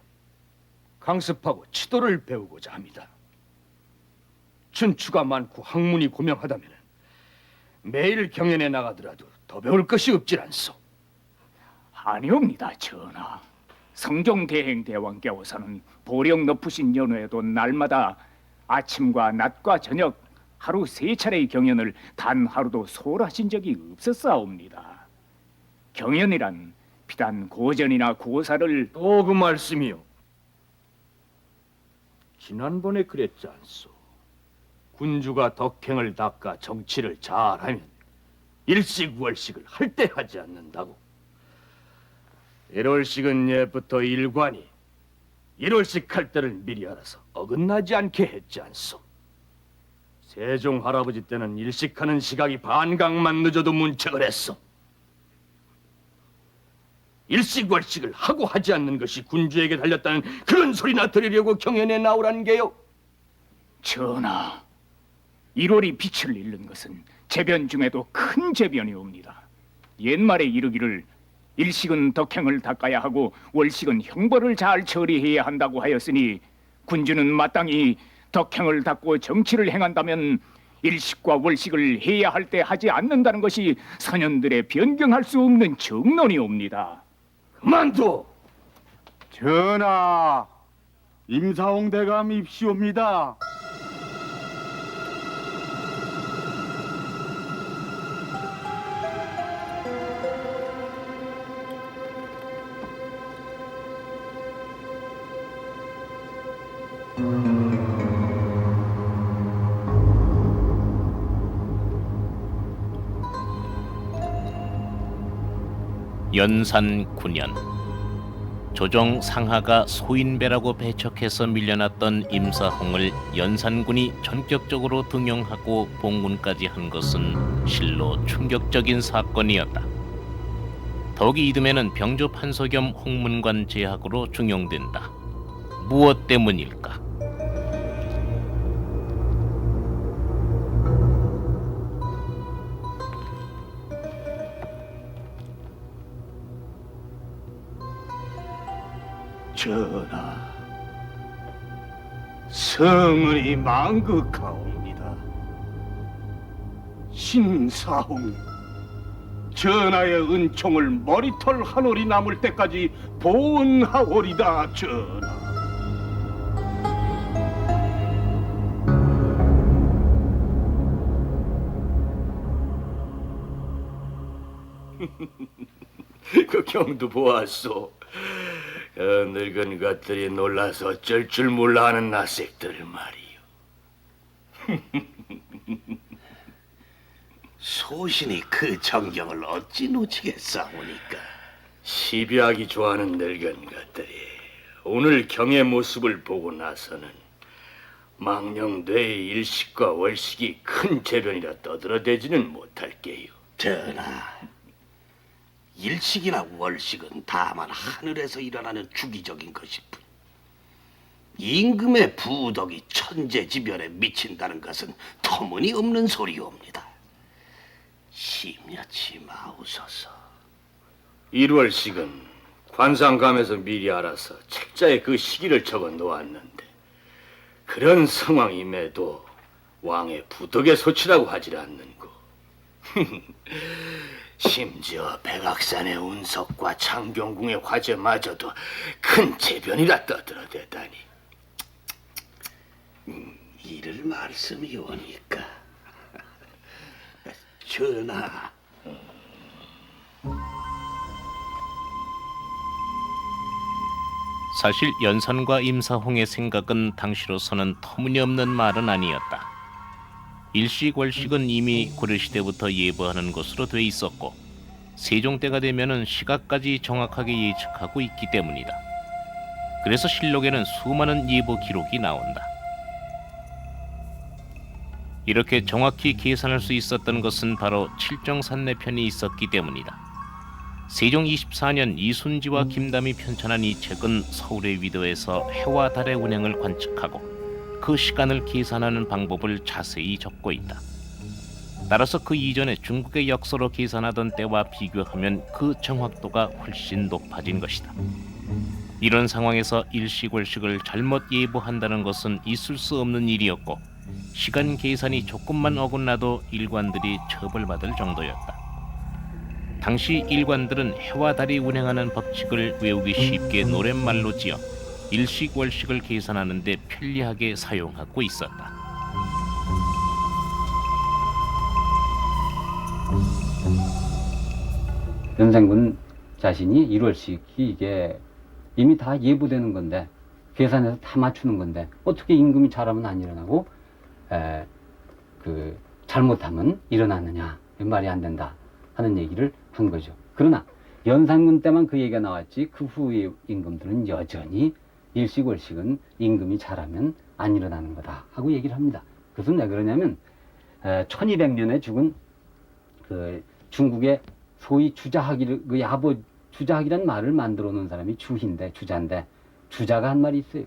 강습하고 치도를 배우고자 합니다. 춘추가 많고 학문이 고명하다면 매일 경연에 나가더라도 더 배울 것이 없질 않소. 아니옵니다, 전하. 성종대행 대왕께서는 보령 높으신 연후에도 날마다 아침과 낮과 저녁 하루 3차례의 경연을 단 하루도 소홀하신 적이 없었사옵니다. 경연이란 비단 고전이나 고사를 또 그 말씀이요. 지난번에 그랬지 않소. 군주가 덕행을 닦아 정치를 잘하면 일식월식을 할 때 하지 않는다고. 1월식은 예부터 일관이 1월식 할 때를 미리 알아서 어긋나지 않게 했지 않소. 세종 할아버지 때는 일식하는 시각이 반강만 늦어도 문책을 했소. 일식월식을 하고 하지 않는 것이 군주에게 달렸다는 그런 소리나 들으려고 경연에 나오라는 게요. 전하, 1월이 빛을 잃는 것은 재변 중에도 큰 재변이옵니다. 옛말에 이르기를 일식은 덕행을 닦아야 하고 월식은 형벌을 잘 처리해야 한다고 하였으니 군주는 마땅히 덕행을 닦고 정치를 행한다면 일식과 월식을 해야 할 때 하지 않는다는 것이 선현들의 변경할 수 없는 정론이옵니다. 그만둬! 전하, 임사홍 대감 입시옵니다. 연산 9년 조정 상하가 소인배라고 배척해서 밀려났던 임사홍을 연산군이 전격적으로 등용하고 봉군까지 한 것은 실로 충격적인 사건이었다. 더욱이 이듬해는 병조 판서 겸 홍문관 제학으로 중용된다. 무엇 때문일까? 전하, 성은이 망극하옵니다. 신사홍, 전하의 은총을 머리털 한 올이 남을 때까지 보은하오리다, 전하. 그 경도 보았소. 늙은 것들이 놀라서 어쩔 줄 몰라 하는 나색들 말이요. 소신이 그 정경을 어찌 놓치겠사오니까. 시비하기 좋아하는 늙은 것들이 오늘 경의 모습을 보고 나서는 망령되의 일식과 월식이 큰 재변이라 떠들어대지는 못할게요. 전하, 일식이나 월식은 다만 하늘에서 일어나는 주기적인 것일 뿐, 임금의 부덕이 천재지변에 미친다는 것은 터무니없는 소리옵니다. 심려치 마우소서. 일월식은 관상감에서 미리 알아서 책자에 그 시기를 적어 놓았는데, 그런 상황임에도 왕의 부덕의 소치라고 하질 않는고. 심지어 백악산의 운석과 창경궁의 화제마저도 큰 재변이라 떠들어대다니. 이를 말씀이 오니까. 전하, 사실 연산과 임사홍의 생각은 당시로서는 터무니없는 말은 아니었다. 일식월식은 이미 고려시대부터 예보하는 것으로 돼 있었고, 세종 때가 되면은 시각까지 정확하게 예측하고 있기 때문이다. 그래서 실록에는 수많은 예보 기록이 나온다. 이렇게 정확히 계산할 수 있었던 것은 바로 칠정산내편이 있었기 때문이다. 세종 24년 이순지와 김담이 편찬한 이 책은 서울의 위도에서 해와 달의 운행을 관측하고 그 시간을 계산하는 방법을 자세히 적고 있다. 따라서 그 이전에 중국의 역서로 계산하던 때와 비교하면 그 정확도가 훨씬 높아진 것이다. 이런 상황에서 일식월식을 잘못 예보한다는 것은 있을 수 없는 일이었고, 시간 계산이 조금만 어긋나도 일관들이 처벌받을 정도였다. 당시 일관들은 해와 달이 운행하는 법칙을 외우기 쉽게 노랫말로 지어 일식월식을 계산하는 데 편리하게 사용하고 있었다. 연산군 자신이 1월식이 이게 이미 다 예보되는 건데, 계산해서 다 맞추는 건데 어떻게 임금이 잘하면 안 일어나고 잘못하면 일어나느냐, 말이 안 된다 하는 얘기를 한 거죠. 그러나 연산군 때만 그 얘기가 나왔지, 그 후의 임금들은 여전히 일식월식은 임금이 잘하면 안 일어나는 거다 하고 얘기를 합니다. 그것은 왜 그러냐면 1200년에 죽은 그 중국의 소위 주자학이를, 그 야보 주자학이라는 말을 만들어 놓은 사람이 주자인데, 주자가 한 말이 있어요.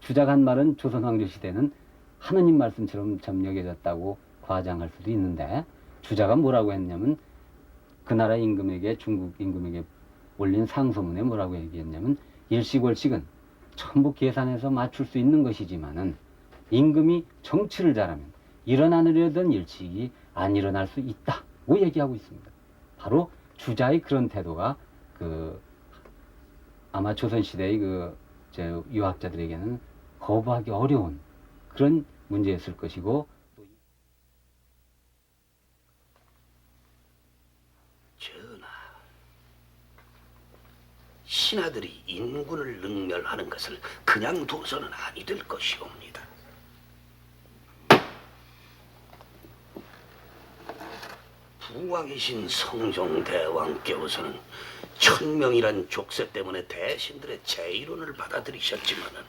주자가 한 말은 조선 왕조 시대는 하느님 말씀처럼 점령해졌다고 과장할 수도 있는데, 주자가 뭐라고 했냐면 그 나라 임금에게, 중국 임금에게 올린 상소문에 뭐라고 얘기했냐면, 일식월식은 전부 계산해서 맞출 수 있는 것이지만은 임금이 정치를 잘하면 일어나려던 일식이 안 일어날 수 있다고 얘기하고 있습니다. 바로 주자의 그런 태도가 아마 조선시대의 유학자들에게는 거부하기 어려운 그런 문제였을 것이고, 전하, 신하들이 인군을 능멸하는 것을 그냥 둬서는 아니 될 것이옵니다. 부왕이신 성종대왕께서는 1000명이란 족쇄 때문에 대신들의 제의론을 받아들이셨지만은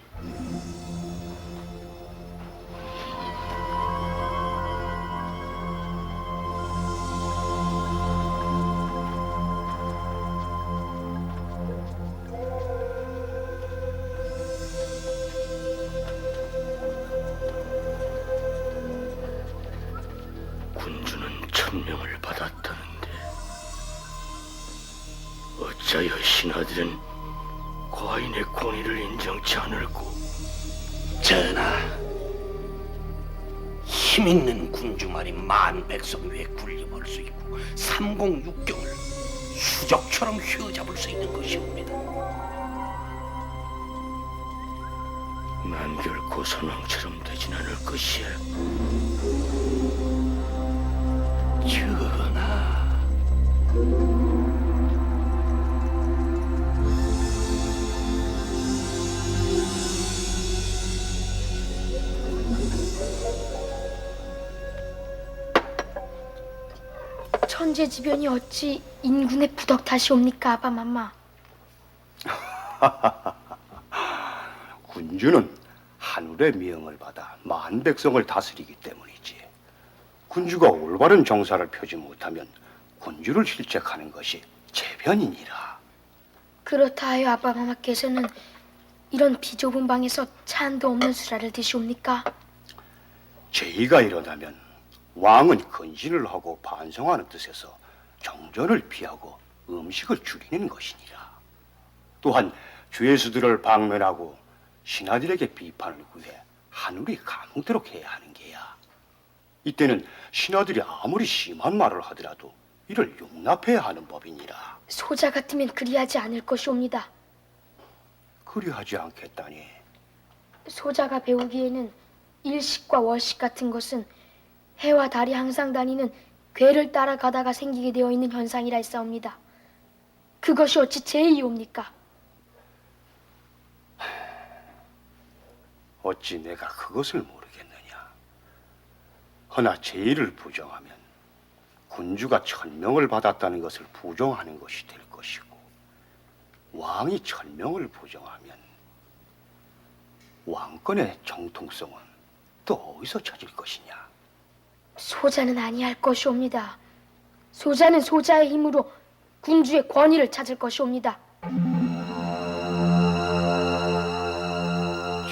군주는 1000명을 받았다는데 어찌하여 신하들은 과인의 권위를 인정치 않을꼬? 전하, 힘있는 군주만이 만 백성 위에 군림할 수 있고 삼공육경을 수적처럼 휘어잡을 수 있는 것이옵니다. 난 결코 선왕처럼 되진 않을 것이야. 전하, 천재지변이 어찌 인군의 부덕 탓이옵니까, 아바마마? 군주는 하늘의 명을 받아 만 백성을 다스리기 때문이지. 군주가 올바른 정사를 펴지 못하면 군주를 실책하는 것이 재변이니라. 그렇다 하여 아빠마마께서는 이런 비좁은 방에서 찬도 없는 수라를 드시옵니까? 제의가 일어나면 왕은 건신을 하고 반성하는 뜻에서 정전을 피하고 음식을 줄이는 것이니라. 또한 죄수들을 방면하고 신하들에게 비판을 구해 하늘이 감흥토록 해야 하는 게야. 이때는 신하들이 아무리 심한 말을 하더라도 이를 용납해야 하는 법이니라. 소자 같으면 그리하지 않을 것이옵니다. 그리하지 않겠다니. 소자가 배우기에는 일식과 월식 같은 것은 해와 달이 항상 다니는 괴를 따라가다가 생기게 되어 있는 현상이라 했사옵니다. 그것이 어찌 제의이옵니까? 어찌 내가 그것을 모르겠느냐. 허나 제의를 부정하면 군주가 천명을 받았다는 것을 부정하는 것이 될 것이고, 왕이 천명을 부정하면 왕권의 정통성은 또 어디서 찾을 것이냐. 소자는 아니할 것이옵니다. 소자는 소자의 힘으로 군주의 권위를 찾을 것이옵니다.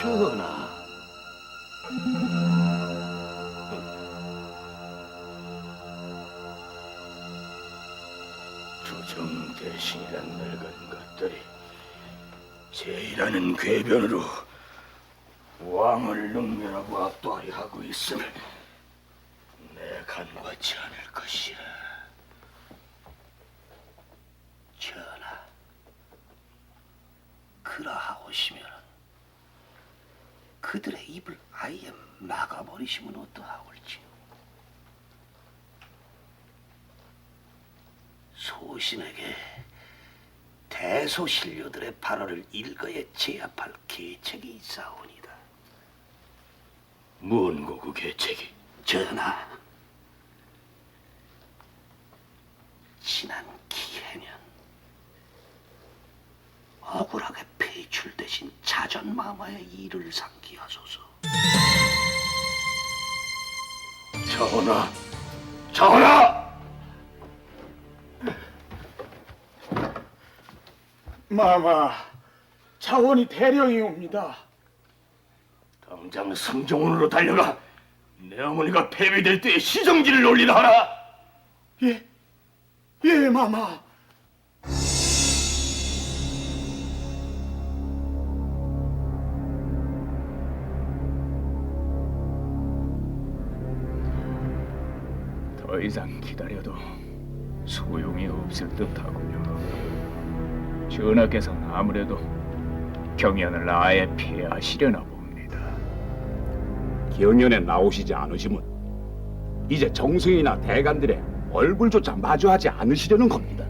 전하, 주정 대신이란 늙은 것들이 제의라는 궤변으로 왕을 능멸하고 압도하려 하고 있음을 내 간과치 않을 것이라. 전하, 그러하오시면 그들의 입을 아예 막아버리시면 어떠하올지요. 소신에게 대소신료들의 발언을 일거에 제압할 계책이 있사옵니다. 무언고 그 계책이? 전하, 지난 기해년 억울하게 폐출되신 자전마마의 일을 상기하소서. 전하, 전하! 마마, 자원이 대령이 옵니다. 당장 성정원으로 달려가 내 어머니가 패배될 때에 시정지를 올리라 하라. 예, 예, 마마. 더 이상 기다려도 소용이 없을 듯하군요. 전하께서는 아무래도 경연을 아예 피하시려나 봅니다. 경연에 나오시지 않으시면 이제 정승이나 대관들의 얼굴조차 마주하지 않으시려는 겁니다.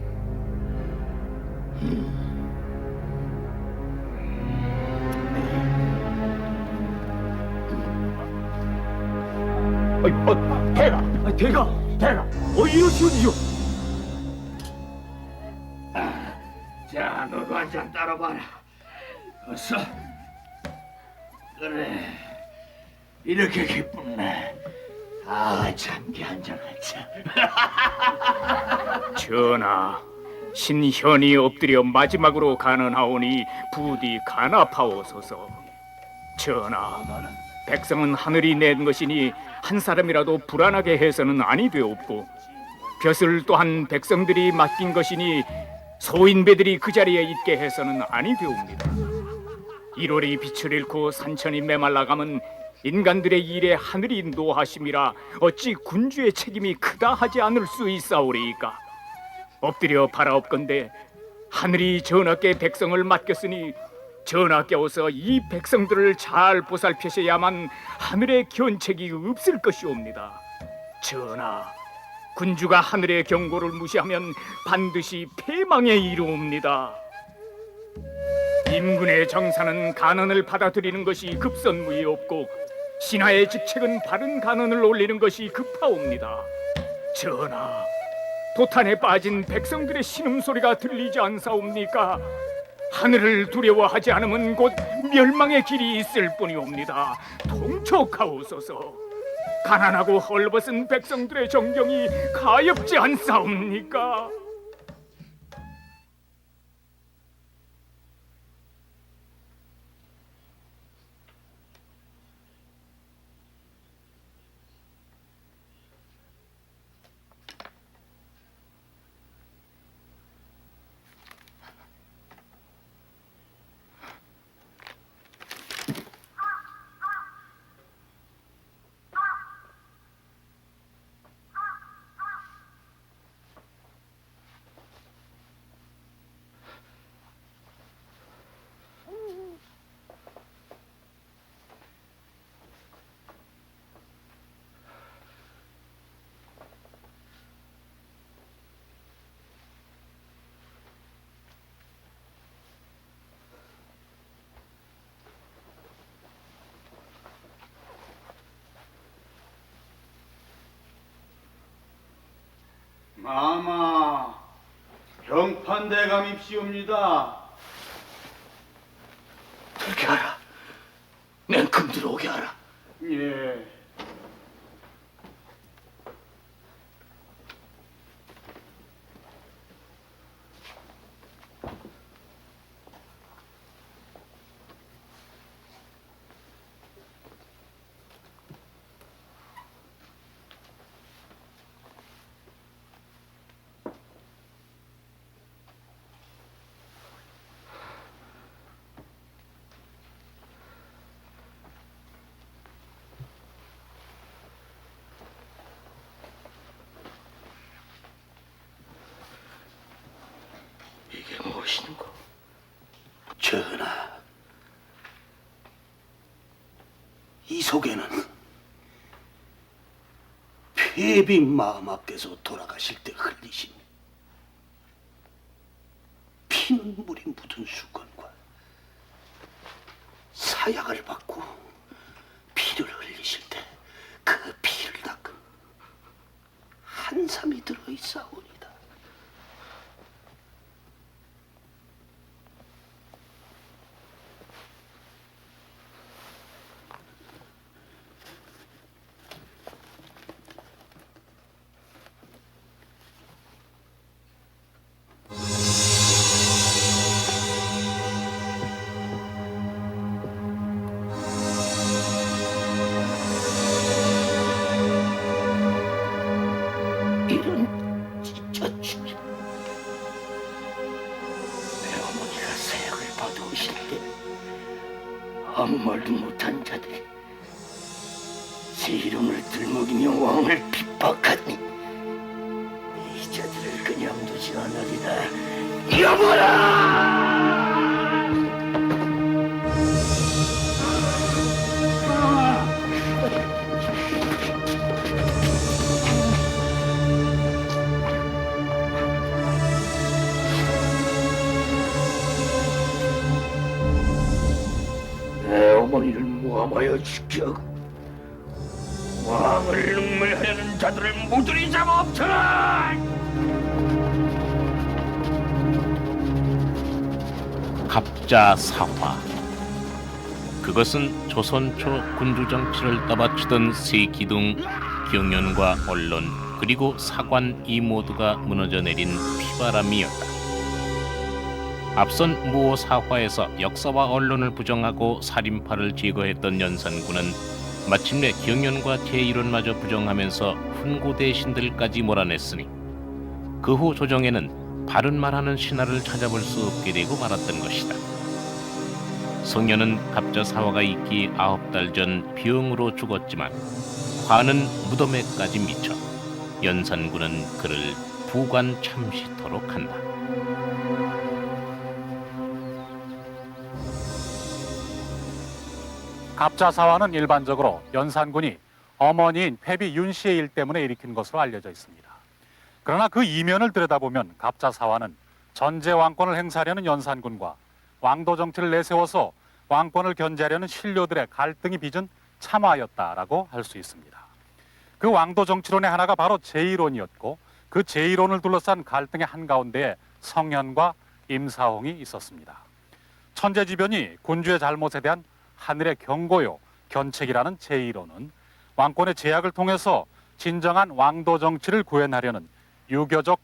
대가, 이러시오니요. 자, 너도 한 잔 따라봐라. 어서. 그래, 이렇게 기쁘네. 잠기 한 잔 하자. 전하, 신현이 엎드려 마지막으로 간언하오니 부디 간합하옵소서. 전하, 백성은 하늘이 낸 것이니 한 사람이라도 불안하게 해서는 아니 되옵고, 벼슬 또한 백성들이 맡긴 것이니 소인배들이 그 자리에 있게 해서는 아니 되옵니다. 1월이 빛을 잃고 산천이 메말라가면 인간들의 일에 하늘이 노하심이라 어찌 군주의 책임이 크다 하지 않을 수 있사오리이까. 엎드려 바라옵건대 하늘이 전하께 백성을 맡겼으니 전하께서 이 백성들을 잘 보살피셔야만 하늘의 견책이 없을 것이옵니다. 전하, 군주가 하늘의 경고를 무시하면 반드시 패망에 이르옵니다. 임금의 정사는 간언을 받아들이는 것이 급선무이없고 신하의 직책은 바른 간언을 올리는 것이 급하옵니다. 전하, 도탄에 빠진 백성들의 신음소리가 들리지 않사옵니까? 하늘을 두려워하지 않으면 곧 멸망의 길이 있을 뿐이옵니다. 통촉하옵소서. 가난하고 헐벗은 백성들의 정경이 가엾지 않사옵니까? 마마, 병판대감입시옵니다. 들게 하라. 냉큼 들어오게 하라. 예. 이게 무엇인고? 전하, 이 속에는 폐빈 마마께서 돌아가실 때 흘리신 피눈물이 묻은 수건과 사약을 받고 피를 흘리실 때 그 피를 닦은 한삼이 들어있사오니 아무 말도 못한 자들이 제 이름을 들먹이며 왕을 핍박하니 이 자들을 그냥 두지 않으리라. 여보라! 내 어머니를 모함하여 죽여 왕을 능멸하려는 자들을 모조리 잡아 엎쳐라! 갑자사화. 그것은 조선 초 군주 정치를 떠받치던 세 기둥, 경연과 언론, 그리고 사관 이 모두가 무너져 내린 피바람이었다. 앞선 무오사화에서 역사와 언론을 부정하고 살인파를 제거했던 연산군은 마침내 경연과 제1원마저 부정하면서 훈고 대신들까지 몰아냈으니 그 후 조정에는 바른 말하는 신하를 찾아볼 수 없게 되고 말았던 것이다. 성녀는 갑자사화가 있기 9달 전 병으로 죽었지만 화는 무덤에까지 미쳐 연산군은 그를 부관 참시토록 한다. 갑자사화는 일반적으로 연산군이 어머니인 패비 윤씨의 일 때문에 일으킨 것으로 알려져 있습니다. 그러나 그 이면을 들여다보면 갑자사화는 전제 왕권을 행사하려는 연산군과 왕도 정치를 내세워서 왕권을 견제하려는 신료들의 갈등이 빚은 참화였다라고 할 수 있습니다. 그 왕도 정치론의 하나가 바로 제1원이었고 그 제1원을 둘러싼 갈등의 한가운데에 성현과 임사홍이 있었습니다. 천재지변이 군주의 잘못에 대한 하늘의 경고요, 견책이라는 제1호는 왕권의 제약을 통해서 진정한 왕도 정치를 구현하려는 유교적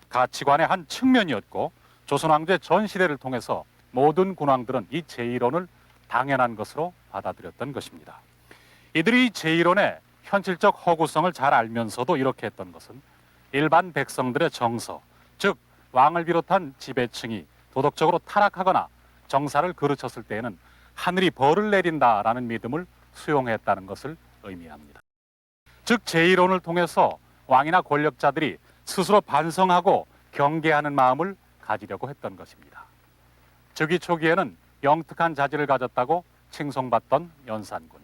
가치관의 한 측면이었고, 조선 왕조의 전 시대를 통해서 모든 군왕들은 이 제1호를 당연한 것으로 받아들였던 것입니다. 이들이 이 제1호의 현실적 허구성을 잘 알면서도 이렇게 했던 것은 일반 백성들의 정서, 즉 왕을 비롯한 지배층이 도덕적으로 타락하거나 정사를 그르쳤을 때에는 하늘이 벌을 내린다라는 믿음을 수용했다는 것을 의미합니다. 즉 제1호를 통해서 왕이나 권력자들이 스스로 반성하고 경계하는 마음을 가지려고 했던 것입니다. 즉위 초기에는 영특한 자질을 가졌다고 칭송받던 연산군.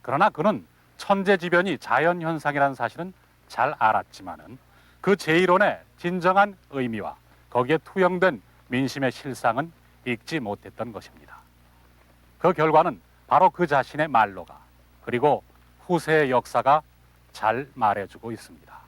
그러나 그는 천재지변이 자연현상이라는 사실은 잘 알았지만은 그 제1호의 진정한 의미와 거기에 투영된 민심의 실상은 읽지 못했던 것입니다. 그 결과는 바로 그 자신의 말로가, 그리고 후세의 역사가 잘 말해주고 있습니다.